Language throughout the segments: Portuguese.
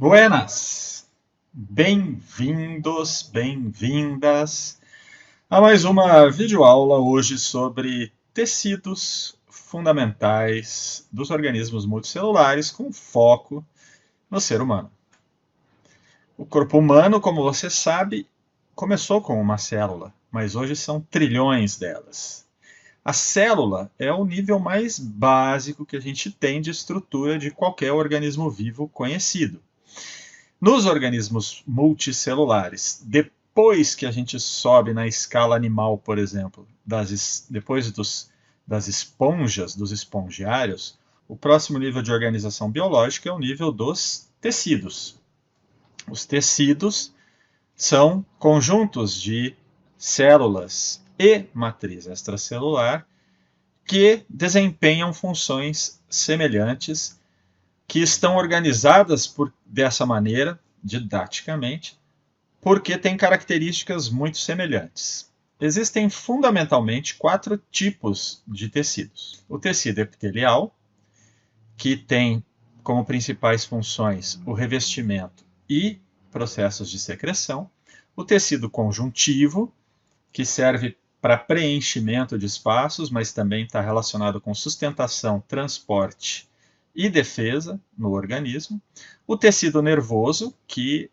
Buenas! Bem-vindos, bem-vindas a mais uma videoaula hoje sobre tecidos fundamentais dos organismos multicelulares com foco no ser humano. O corpo humano, como você sabe, começou com uma célula, mas hoje são trilhões delas. A célula é o nível mais básico que a gente tem de estrutura de qualquer organismo vivo conhecido. Nos organismos multicelulares, depois que a gente sobe na escala animal, por exemplo, depois das esponjas, dos espongiários, o próximo nível de organização biológica é o nível dos tecidos. Os tecidos são conjuntos de células e matriz extracelular que desempenham funções semelhantes, que estão organizadas dessa maneira, didaticamente, porque têm características muito semelhantes. Existem fundamentalmente 4 tipos de tecidos. O tecido epitelial, que tem como principais funções o revestimento e processos de secreção. O tecido conjuntivo, que serve para preenchimento de espaços, mas também está relacionado com sustentação, transporte e defesa no organismo. O tecido nervoso, que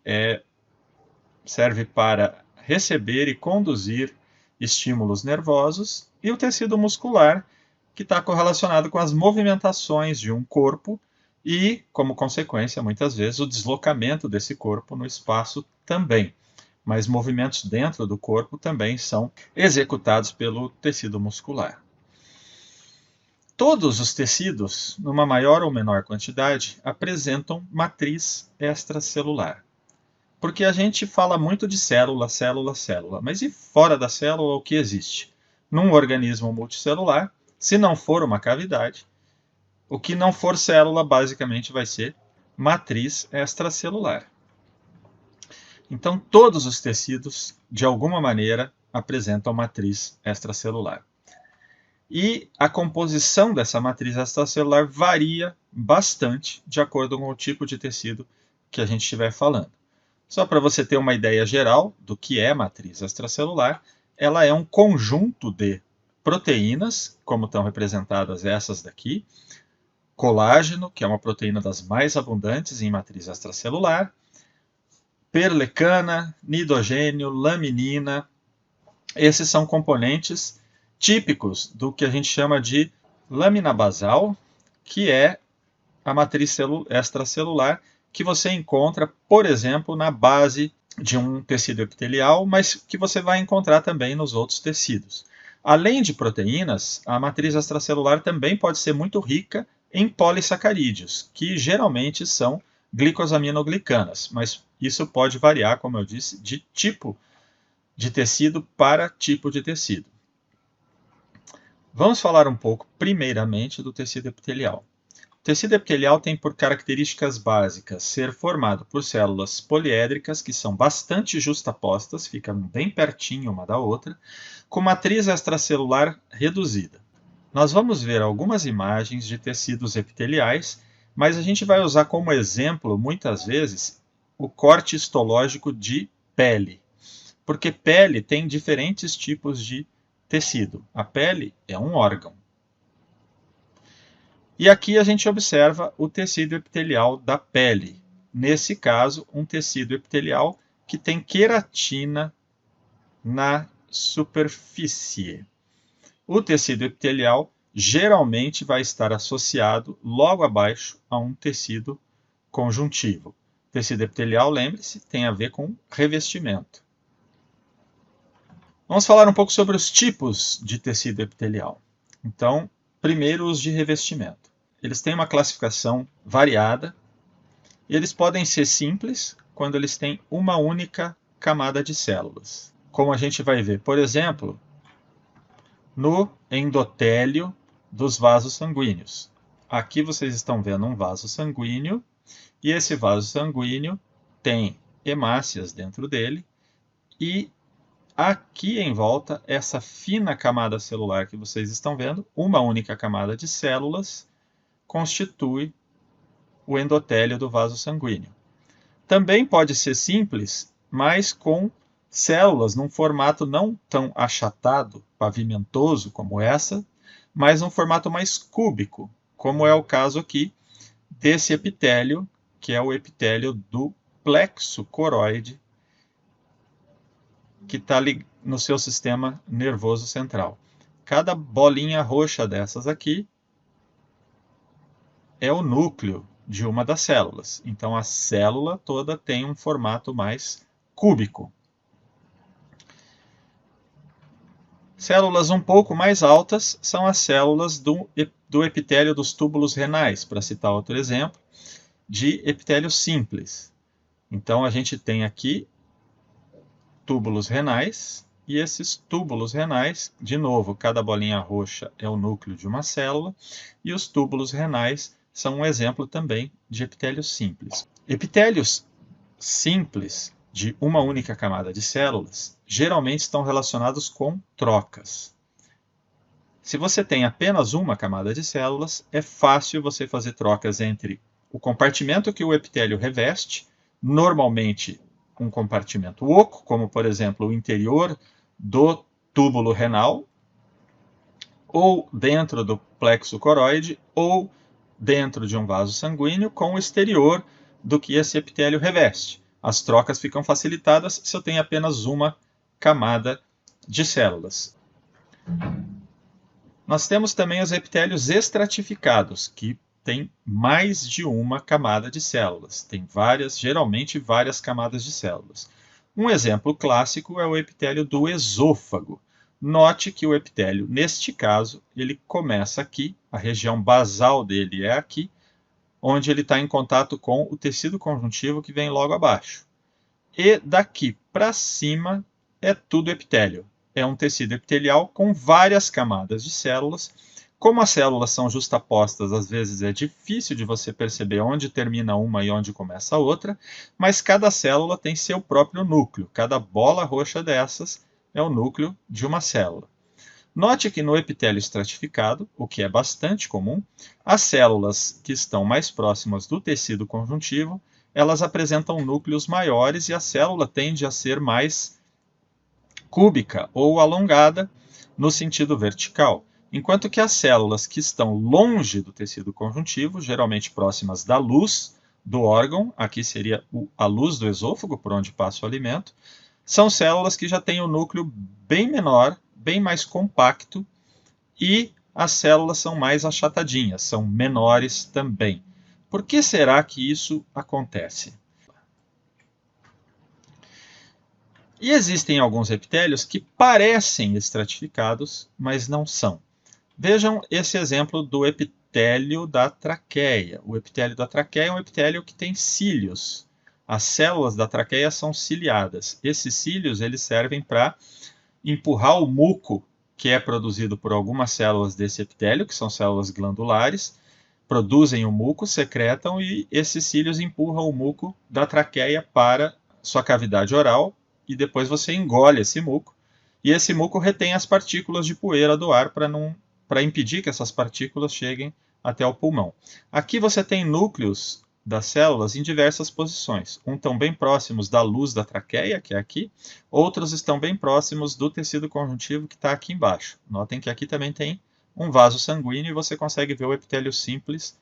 serve para receber e conduzir estímulos nervosos. E o tecido muscular, que está correlacionado com as movimentações de um corpo e, como consequência, muitas vezes, o deslocamento desse corpo no espaço também. Mas movimentos dentro do corpo também são executados pelo tecido muscular. Todos os tecidos, numa maior ou menor quantidade, apresentam matriz extracelular. Porque a gente fala muito de célula, célula, célula. Mas e fora da célula o que existe? Num organismo multicelular, se não for uma cavidade, o que não for célula basicamente vai ser matriz extracelular. Então, todos os tecidos, de alguma maneira, apresentam matriz extracelular. E a composição dessa matriz extracelular varia bastante de acordo com o tipo de tecido que a gente estiver falando. Só para você ter uma ideia geral do que é matriz extracelular, ela é um conjunto de proteínas, como estão representadas essas daqui, colágeno, que é uma proteína das mais abundantes em matriz extracelular, perlecana, nidogênio, laminina. Esses são componentes típicos do que a gente chama de lâmina basal, que é a matriz extracelular que você encontra, por exemplo, na base de um tecido epitelial, mas que você vai encontrar também nos outros tecidos. Além de proteínas, a matriz extracelular também pode ser muito rica em polissacarídeos, que geralmente são glicosaminoglicanas, mas isso pode variar, como eu disse, de tipo de tecido para tipo de tecido. Vamos falar um pouco, primeiramente, do tecido epitelial. O tecido epitelial tem por características básicas ser formado por células poliédricas, que são bastante justapostas, ficam bem pertinho uma da outra, com matriz extracelular reduzida. Nós vamos ver algumas imagens de tecidos epiteliais, mas a gente vai usar como exemplo, muitas vezes, o corte histológico de pele, porque pele tem diferentes tipos de tecido. A pele é um órgão. E aqui a gente observa o tecido epitelial da pele. Nesse caso, um tecido epitelial que tem queratina na superfície. O tecido epitelial geralmente vai estar associado logo abaixo a um tecido conjuntivo. O tecido epitelial, lembre-se, tem a ver com revestimento. Vamos falar um pouco sobre os tipos de tecido epitelial. Então, primeiro os de revestimento. Eles têm uma classificação variada e eles podem ser simples quando eles têm uma única camada de células. Como a gente vai ver, por exemplo, no endotélio dos vasos sanguíneos. Aqui vocês estão vendo um vaso sanguíneo e esse vaso sanguíneo tem hemácias dentro dele e aqui em volta, essa fina camada celular que vocês estão vendo, uma única camada de células, constitui o endotélio do vaso sanguíneo. Também pode ser simples, mas com células num formato não tão achatado, pavimentoso como essa, mas num formato mais cúbico, como é o caso aqui desse epitélio, que é o epitélio do plexo coroide, que está no seu sistema nervoso central. Cada bolinha roxa dessas aqui é o núcleo de uma das células. Então, a célula toda tem um formato mais cúbico. Células um pouco mais altas são as células do epitélio dos túbulos renais, para citar outro exemplo, de epitélio simples. Então, a gente tem aqui túbulos renais, e esses túbulos renais, de novo, cada bolinha roxa é o núcleo de uma célula, e os túbulos renais são um exemplo também de epitélio simples. Epitélios simples de uma única camada de células geralmente estão relacionados com trocas. Se você tem apenas uma camada de células, é fácil você fazer trocas entre o compartimento que o epitélio reveste, normalmente um compartimento oco, como por exemplo o interior do túbulo renal, ou dentro do plexo coroide, ou dentro de um vaso sanguíneo, com o exterior do que esse epitélio reveste. As trocas ficam facilitadas se eu tenho apenas uma camada de células. Nós temos também os epitélios estratificados, que têm mais de uma camada de células. Tem geralmente várias camadas de células. Um exemplo clássico é o epitélio do esôfago. Note que o epitélio, neste caso, ele começa aqui, a região basal dele é aqui, onde ele está em contato com o tecido conjuntivo que vem logo abaixo. E daqui para cima é tudo epitélio. É um tecido epitelial com várias camadas de células. Como as células são justapostas, às vezes é difícil de você perceber onde termina uma e onde começa a outra, mas cada célula tem seu próprio núcleo. Cada bola roxa dessas é o núcleo de uma célula. Note que no epitélio estratificado, o que é bastante comum, as células que estão mais próximas do tecido conjuntivo, elas apresentam núcleos maiores e a célula tende a ser mais cúbica ou alongada no sentido vertical, enquanto que as células que estão longe do tecido conjuntivo, geralmente próximas da luz do órgão, aqui seria a luz do esôfago, por onde passa o alimento, são células que já têm o núcleo bem menor, bem mais compacto, e as células são mais achatadinhas, são menores também. Por que será que isso acontece? E existem alguns epitélios que parecem estratificados, mas não são. Vejam esse exemplo do epitélio da traqueia. O epitélio da traqueia é um epitélio que tem cílios. As células da traqueia são ciliadas. Esses cílios eles servem para empurrar o muco que é produzido por algumas células desse epitélio, que são células glandulares, produzem o muco, secretam e esses cílios empurram o muco da traqueia para sua cavidade oral e depois você engole esse muco. E esse muco retém as partículas de poeira do ar para impedir que essas partículas cheguem até o pulmão. Aqui você tem núcleos das células em diversas posições. Uns estão bem próximos da luz da traqueia, que é aqui, outros estão bem próximos do tecido conjuntivo, que está aqui embaixo. Notem que aqui também tem um vaso sanguíneo e você consegue ver o epitélio simples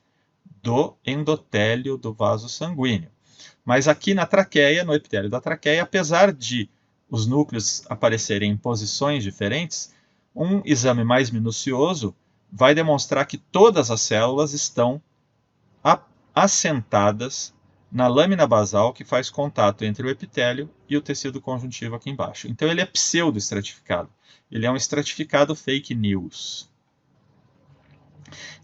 do endotélio do vaso sanguíneo. Mas aqui na traqueia, no epitélio da traqueia, apesar de os núcleos aparecerem em posições diferentes, um exame mais minucioso vai demonstrar que todas as células estão assentadas na lâmina basal que faz contato entre o epitélio e o tecido conjuntivo aqui embaixo. Então ele é pseudo-estratificado. Ele é um estratificado fake news.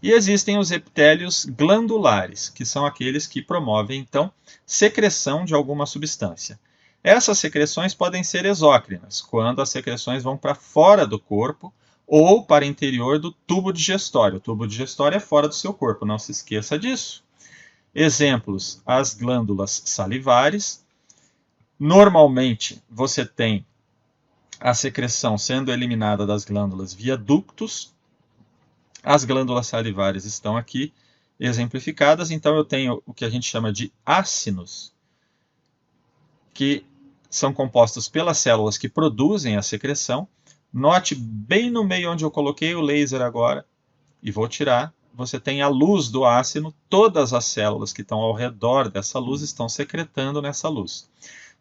E existem os epitélios glandulares, que são aqueles que promovem, então, secreção de alguma substância. Essas secreções podem ser exócrinas, quando as secreções vão para fora do corpo ou para o interior do tubo digestório. O tubo digestório é fora do seu corpo, não se esqueça disso. Exemplos, as glândulas salivares. Normalmente, você tem a secreção sendo eliminada das glândulas via ductos. As glândulas salivares estão aqui exemplificadas, então eu tenho o que a gente chama de ácinos, que são compostos pelas células que produzem a secreção. Note bem no meio onde eu coloquei o laser agora, e vou tirar, você tem a luz do ácido, todas as células que estão ao redor dessa luz estão secretando nessa luz.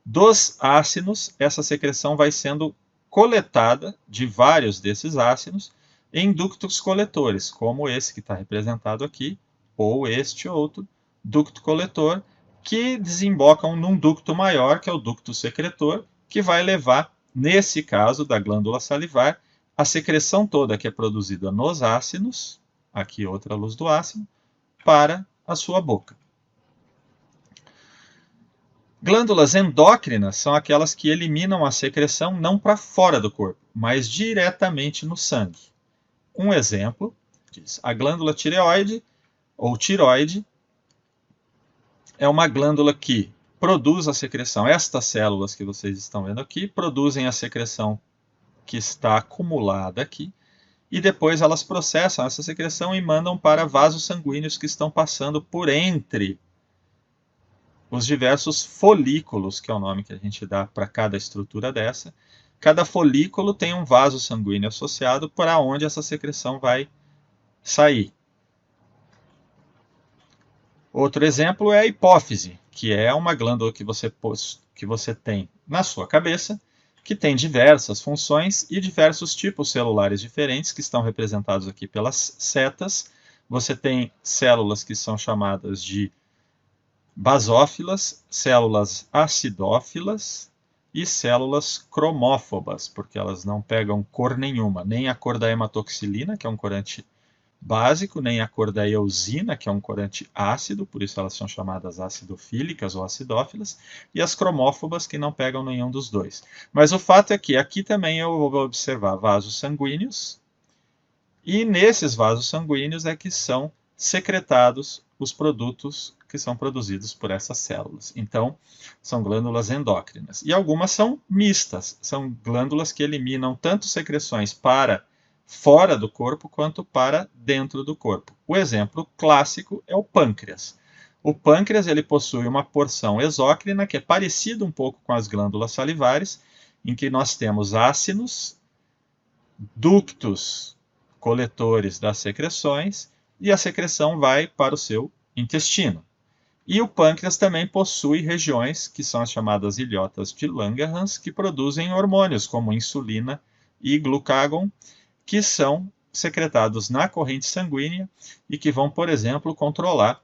Dos ácidos, essa secreção vai sendo coletada de vários desses ácidos em ductos coletores, como esse que está representado aqui, ou este outro ducto coletor, que desembocam num ducto maior, que é o ducto secretor, que vai levar, nesse caso da glândula salivar, a secreção toda que é produzida nos ácidos, aqui outra luz do ácido, para a sua boca. Glândulas endócrinas são aquelas que eliminam a secreção não para fora do corpo, mas diretamente no sangue. Um exemplo diz, a glândula tireoide ou tiroide é uma glândula que produz a secreção. Estas células que vocês estão vendo aqui produzem a secreção que está acumulada aqui e depois elas processam essa secreção e mandam para vasos sanguíneos que estão passando por entre os diversos folículos, que é o nome que a gente dá para cada estrutura dessa. Cada folículo tem um vaso sanguíneo associado para onde essa secreção vai sair. Outro exemplo é a hipófise, que é uma glândula que você tem na sua cabeça, que tem diversas funções e diversos tipos celulares diferentes, que estão representados aqui pelas setas. Você tem células que são chamadas de basófilas, células acidófilas e células cromófobas, porque elas não pegam cor nenhuma, nem a cor da hematoxilina, que é um corante básico, nem a cor da eosina, que é um corante ácido, por isso elas são chamadas acidofílicas ou acidófilas, e as cromófobas, que não pegam nenhum dos dois. Mas o fato é que aqui também eu vou observar vasos sanguíneos, e nesses vasos sanguíneos é que são secretados os produtos que são produzidos por essas células. Então, são glândulas endócrinas. E algumas são mistas, são glândulas que eliminam tanto secreções para fora do corpo quanto para dentro do corpo. O exemplo clássico é o pâncreas. O pâncreas ele possui uma porção exócrina que é parecida um pouco com as glândulas salivares, em que nós temos ácidos, ductos coletores das secreções e a secreção vai para o seu intestino. E o pâncreas também possui regiões que são as chamadas ilhotas de Langerhans, que produzem hormônios como insulina e glucagon, que são secretados na corrente sanguínea e que vão, por exemplo, controlar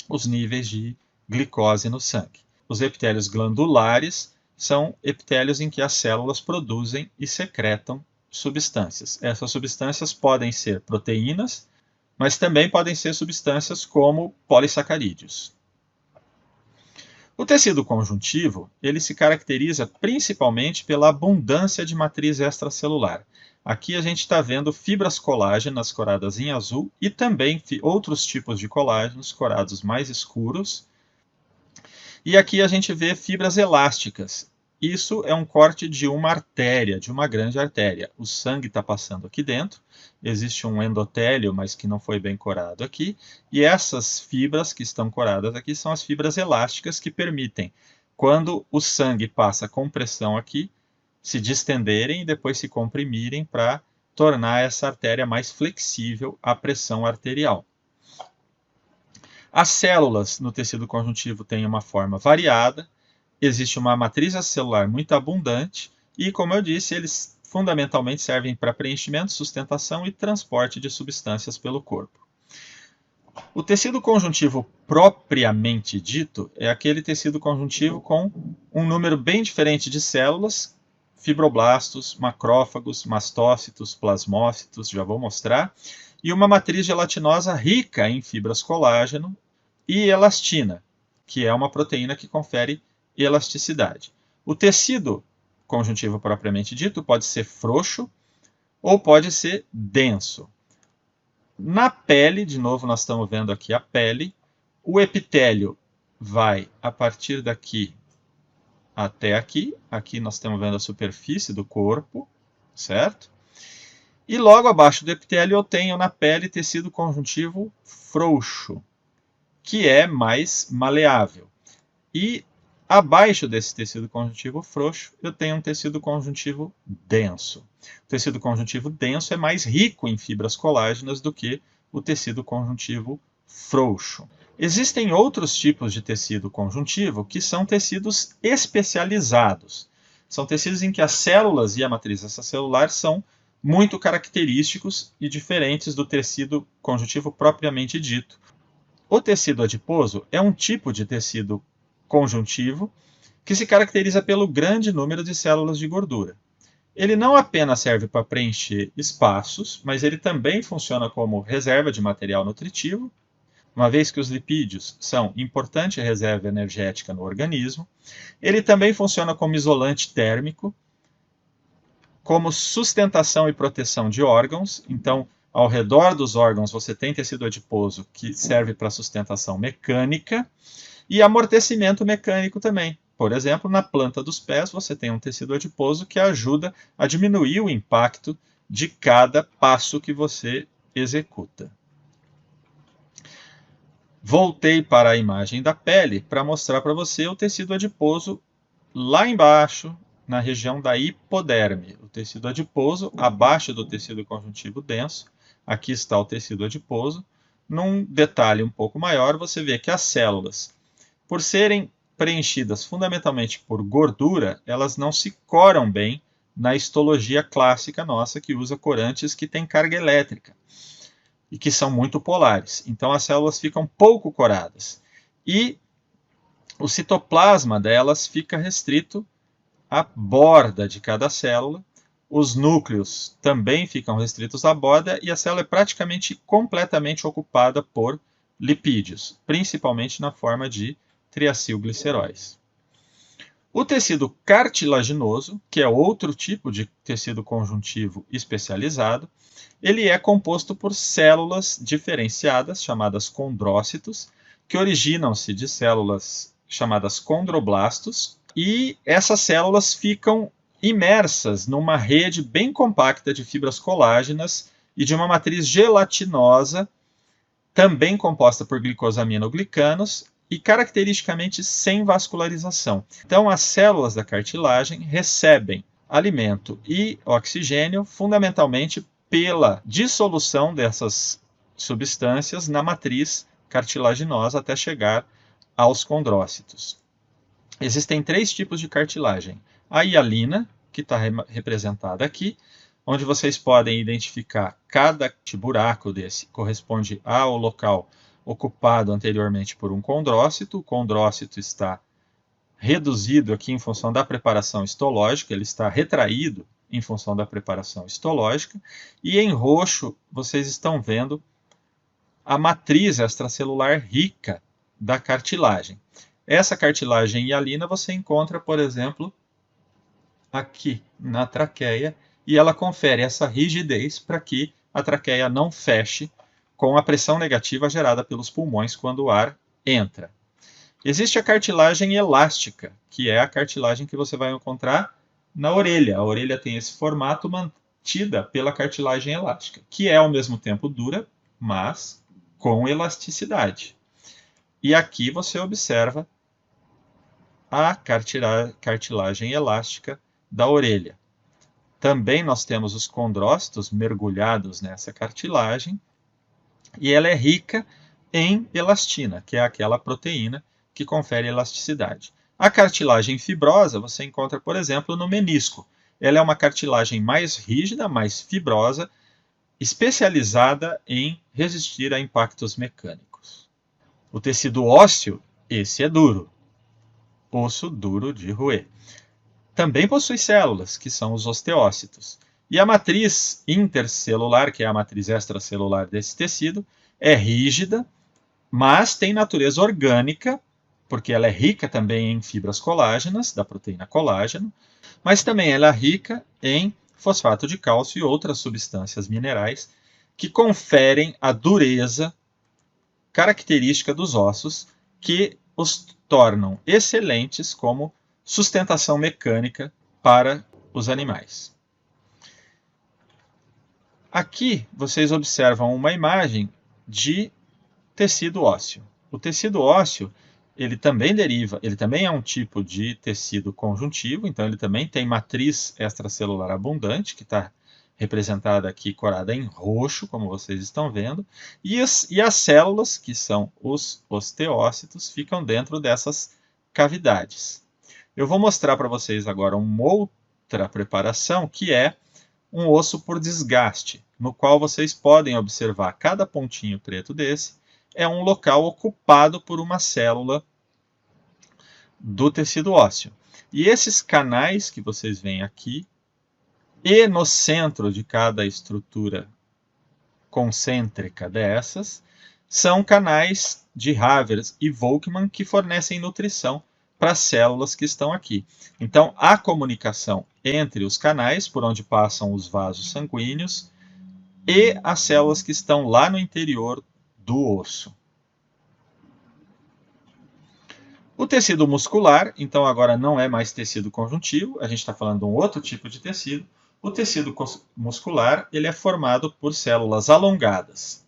os níveis de glicose no sangue. Os epitélios glandulares são epitélios em que as células produzem e secretam substâncias. Essas substâncias podem ser proteínas, mas também podem ser substâncias como polissacarídeos. O tecido conjuntivo ele se caracteriza principalmente pela abundância de matriz extracelular. Aqui a gente está vendo fibras colágenas coradas em azul e também outros tipos de colágenos corados mais escuros. E aqui a gente vê fibras elásticas. Isso é um corte de uma artéria, de uma grande artéria. O sangue está passando aqui dentro, existe um endotélio, mas que não foi bem corado aqui, e essas fibras que estão coradas aqui são as fibras elásticas que permitem, quando o sangue passa com pressão aqui, se distenderem e depois se comprimirem para tornar essa artéria mais flexível à pressão arterial. As células no tecido conjuntivo têm uma forma variada, existe uma matriz celular muito abundante e, como eu disse, eles fundamentalmente servem para preenchimento, sustentação e transporte de substâncias pelo corpo. O tecido conjuntivo propriamente dito é aquele tecido conjuntivo com um número bem diferente de células, fibroblastos, macrófagos, mastócitos, plasmócitos, já vou mostrar, e uma matriz gelatinosa rica em fibras colágeno e elastina, que é uma proteína que confere elasticidade. O tecido conjuntivo propriamente dito pode ser frouxo ou pode ser denso. Na pele, de novo nós estamos vendo aqui a pele, o epitélio vai a partir daqui até aqui. Aqui nós estamos vendo a superfície do corpo, certo? E logo abaixo do epitélio eu tenho na pele tecido conjuntivo frouxo, que é mais maleável. E Abaixo desse tecido conjuntivo frouxo, eu tenho um tecido conjuntivo denso. O tecido conjuntivo denso é mais rico em fibras colágenas do que o tecido conjuntivo frouxo. Existem outros tipos de tecido conjuntivo que são tecidos especializados. São tecidos em que as células e a matriz extracelular são muito característicos e diferentes do tecido conjuntivo propriamente dito. O tecido adiposo é um tipo de tecido conjuntivo que se caracteriza pelo grande número de células de gordura. Ele não apenas serve para preencher espaços, mas ele também funciona como reserva de material nutritivo, uma vez que os lipídios são importante reserva energética no organismo. Ele também funciona como isolante térmico, como sustentação e proteção de órgãos. Então, ao redor dos órgãos você tem tecido adiposo que serve para sustentação mecânica e amortecimento mecânico também. Por exemplo, na planta dos pés você tem um tecido adiposo que ajuda a diminuir o impacto de cada passo que você executa. Voltei para a imagem da pele para mostrar para você o tecido adiposo lá embaixo, na região da hipoderme. O tecido adiposo abaixo do tecido conjuntivo denso. Aqui está o tecido adiposo. Num detalhe um pouco maior, você vê que as células, por serem preenchidas fundamentalmente por gordura, elas não se coram bem na histologia clássica nossa, que usa corantes que têm carga elétrica e que são muito polares. Então as células ficam pouco coradas. E o citoplasma delas fica restrito à borda de cada célula. Os núcleos também ficam restritos à borda e a célula é praticamente completamente ocupada por lipídios, principalmente na forma de triacilgliceróis. O tecido cartilaginoso, que é outro tipo de tecido conjuntivo especializado, ele é composto por células diferenciadas, chamadas condrócitos, que originam-se de células chamadas condroblastos, e essas células ficam imersas numa rede bem compacta de fibras colágenas e de uma matriz gelatinosa, também composta por glicosaminoglicanos, e caracteristicamente sem vascularização. Então, as células da cartilagem recebem alimento e oxigênio fundamentalmente pela dissolução dessas substâncias na matriz cartilaginosa até chegar aos condrócitos. Existem 3 tipos de cartilagem. A hialina, que está representada aqui, onde vocês podem identificar cada buraco desse corresponde ao local ocupado anteriormente por um condrócito. O condrócito está reduzido aqui em função da preparação histológica, ele está retraído em função da preparação histológica. E em roxo, vocês estão vendo a matriz extracelular rica da cartilagem. Essa cartilagem hialina você encontra, por exemplo, aqui na traqueia, e ela confere essa rigidez para que a traqueia não feche com a pressão negativa gerada pelos pulmões quando o ar entra. Existe a cartilagem elástica, que é a cartilagem que você vai encontrar na orelha. A orelha tem esse formato mantida pela cartilagem elástica, que é ao mesmo tempo dura, mas com elasticidade. E aqui você observa a cartilagem elástica da orelha. Também nós temos os condrócitos mergulhados nessa cartilagem, e ela é rica em elastina, que é aquela proteína que confere elasticidade. A cartilagem fibrosa você encontra, por exemplo, no menisco. Ela é uma cartilagem mais rígida, mais fibrosa, especializada em resistir a impactos mecânicos. O tecido ósseo, esse é duro, osso duro de roer. Também possui células, que são os osteócitos. E a matriz intercelular, que é a matriz extracelular desse tecido, é rígida, mas tem natureza orgânica, porque ela é rica também em fibras colágenas, da proteína colágeno, mas também ela é rica em fosfato de cálcio e outras substâncias minerais que conferem a dureza característica dos ossos, que os tornam excelentes como sustentação mecânica para os animais. Aqui vocês observam uma imagem de tecido ósseo. O tecido ósseo ele também deriva, ele também é um tipo de tecido conjuntivo, então ele também tem matriz extracelular abundante, que está representada aqui, corada em roxo, como vocês estão vendo, e as células, que são os osteócitos, ficam dentro dessas cavidades. Eu vou mostrar para vocês agora uma outra preparação, que é um osso por desgaste, no qual vocês podem observar cada pontinho preto desse é um local ocupado por uma célula do tecido ósseo. E esses canais que vocês veem aqui, e no centro de cada estrutura concêntrica dessas, são canais de Havers e Volkmann que fornecem nutrição para as células que estão aqui. Então, há comunicação entre os canais, por onde passam os vasos sanguíneos, e as células que estão lá no interior do osso. O tecido muscular, então agora não é mais tecido conjuntivo, a gente está falando de um outro tipo de tecido. O tecido muscular ele é formado por células alongadas,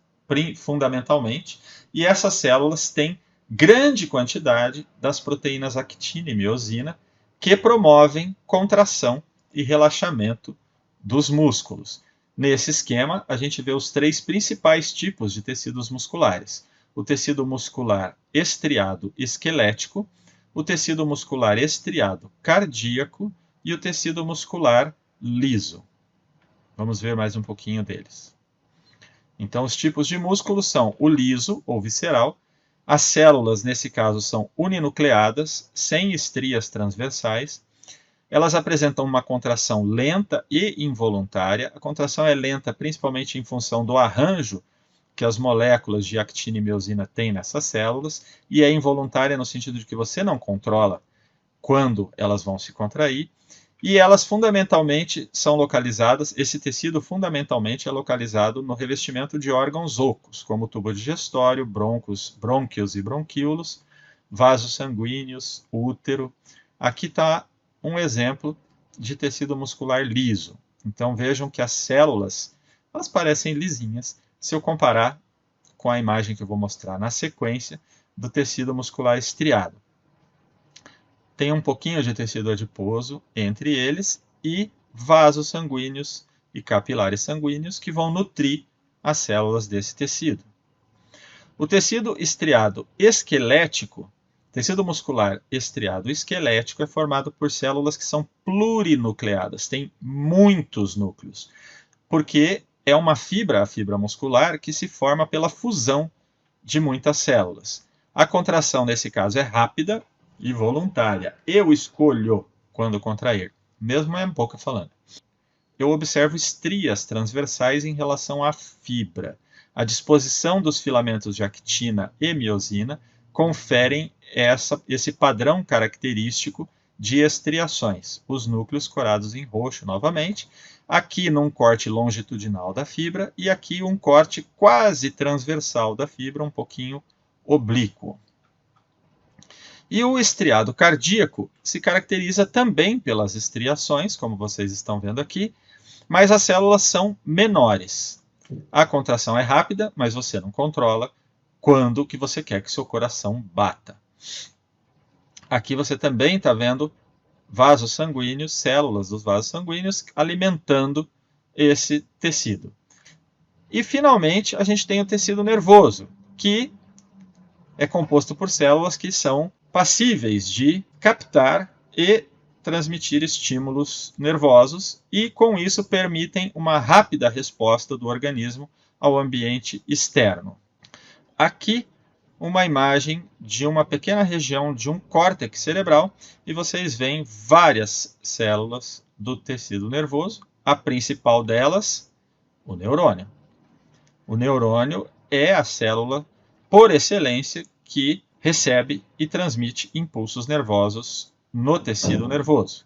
fundamentalmente, e essas células têm grande quantidade das proteínas actina e miosina, que promovem contração e relaxamento dos músculos. Nesse esquema, a gente vê os três principais tipos de tecidos musculares: o tecido muscular estriado esquelético, o tecido muscular estriado cardíaco e o tecido muscular liso. Vamos ver mais um pouquinho deles. Então, os tipos de músculos são o liso, ou visceral. As células, nesse caso, são uninucleadas, sem estrias transversais. Elas apresentam uma contração lenta e involuntária. A contração é lenta principalmente em função do arranjo que as moléculas de actina e miosina têm nessas células, e é involuntária no sentido de que você não controla quando elas vão se contrair, e elas fundamentalmente são localizadas, esse tecido fundamentalmente é localizado no revestimento de órgãos ocos, como o tubo digestório, brônquios e bronquíolos, vasos sanguíneos, útero. Aqui está um exemplo de tecido muscular liso. Então vejam que as células, elas parecem lisinhas, se eu comparar com a imagem que eu vou mostrar na sequência do tecido muscular estriado. Tem um pouquinho de tecido adiposo entre eles e vasos sanguíneos e capilares sanguíneos que vão nutrir as células desse tecido. O tecido estriado esquelético, tecido muscular estriado esquelético, é formado por células que são plurinucleadas, tem muitos núcleos, porque é uma fibra, a fibra muscular, que se forma pela fusão de muitas células. A contração, nesse caso, é rápida e voluntária. Eu escolho quando contrair, mesmo é pouco falando. Eu observo estrias transversais em relação à fibra. A disposição dos filamentos de actina e miosina conferem esse padrão característico de estriações. Os núcleos corados em roxo novamente, aqui num corte longitudinal da fibra e aqui um corte quase transversal da fibra, um pouquinho oblíquo. E o estriado cardíaco se caracteriza também pelas estriações, como vocês estão vendo aqui, mas as células são menores. A contração é rápida, mas você não controla quando que você quer que seu coração bata. Aqui você também está vendo vasos sanguíneos, células dos vasos sanguíneos alimentando esse tecido. E finalmente a gente tem o tecido nervoso, que é composto por células que são passíveis de captar e transmitir estímulos nervosos e com isso permitem uma rápida resposta do organismo ao ambiente externo. Aqui uma imagem de uma pequena região de um córtex cerebral e vocês veem várias células do tecido nervoso, a principal delas, o neurônio. O neurônio é a célula por excelência que recebe e transmite impulsos nervosos no tecido nervoso.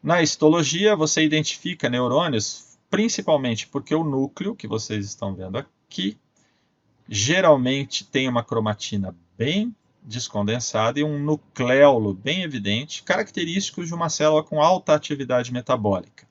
Na histologia, você identifica neurônios principalmente porque o núcleo, que vocês estão vendo aqui, geralmente tem uma cromatina bem descondensada e um nucléolo bem evidente, característicos de uma célula com alta atividade metabólica.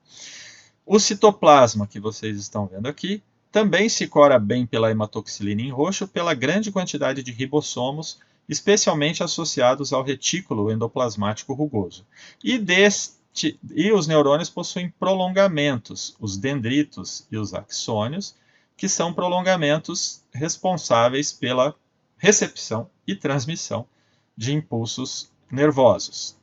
O citoplasma, que vocês estão vendo aqui, também se cora bem pela hematoxilina em roxo, pela grande quantidade de ribossomos especialmente associados ao retículo endoplasmático rugoso. E os neurônios possuem prolongamentos, os dendritos e os axônios, que são prolongamentos responsáveis pela recepção e transmissão de impulsos nervosos.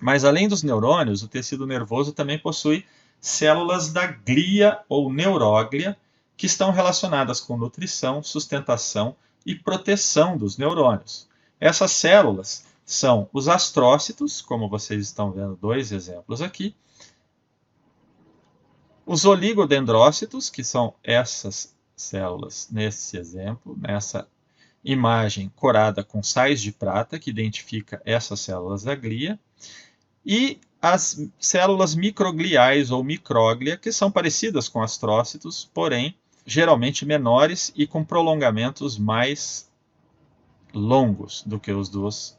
Mas além dos neurônios, o tecido nervoso também possui células da glia ou neuróglia, que estão relacionadas com nutrição, sustentação e proteção dos neurônios. Essas células são os astrócitos, como vocês estão vendo dois exemplos aqui, os oligodendrócitos, que são essas células nesse exemplo, nessa imagem corada com sais de prata, que identifica essas células da glia, e as células microgliais ou micróglia, que são parecidas com astrócitos, porém geralmente menores e com prolongamentos mais longos do que os dos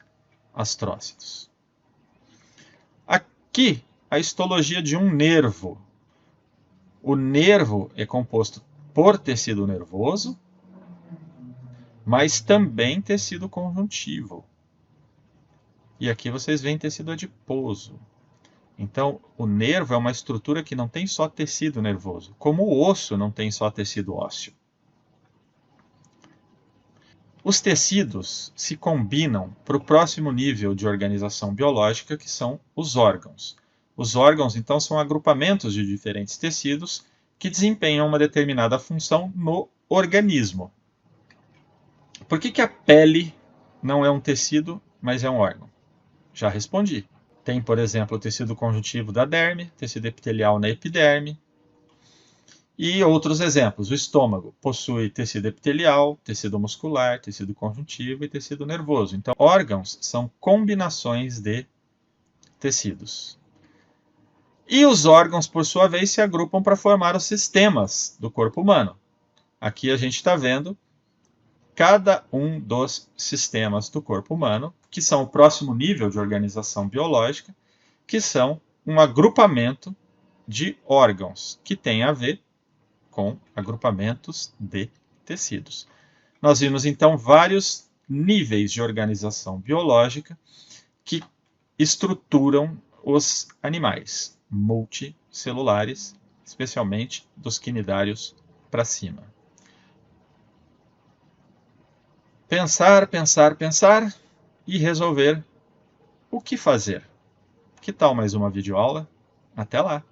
astrócitos. Aqui, a histologia de um nervo. O nervo é composto por tecido nervoso, mas também tecido conjuntivo. E aqui vocês veem tecido adiposo. Então, o nervo é uma estrutura que não tem só tecido nervoso, como o osso não tem só tecido ósseo. Os tecidos se combinam para o próximo nível de organização biológica, que são os órgãos. Os órgãos, então, são agrupamentos de diferentes tecidos que desempenham uma determinada função no organismo. Por que a pele não é um tecido, mas é um órgão? Já respondi. Tem, por exemplo, o tecido conjuntivo da derme, tecido epitelial na epiderme. E outros exemplos. O estômago possui tecido epitelial, tecido muscular, tecido conjuntivo e tecido nervoso. Então, órgãos são combinações de tecidos. E os órgãos, por sua vez, se agrupam para formar os sistemas do corpo humano. Aqui a gente está vendo cada um dos sistemas do corpo humano, que são o próximo nível de organização biológica, que são um agrupamento de órgãos, que tem a ver com agrupamentos de tecidos. Nós vimos, então, vários níveis de organização biológica que estruturam os animais multicelulares, especialmente dos quinidários para cima. Pensar, pensar, pensar e resolver o que fazer. Que tal mais uma videoaula? Até lá!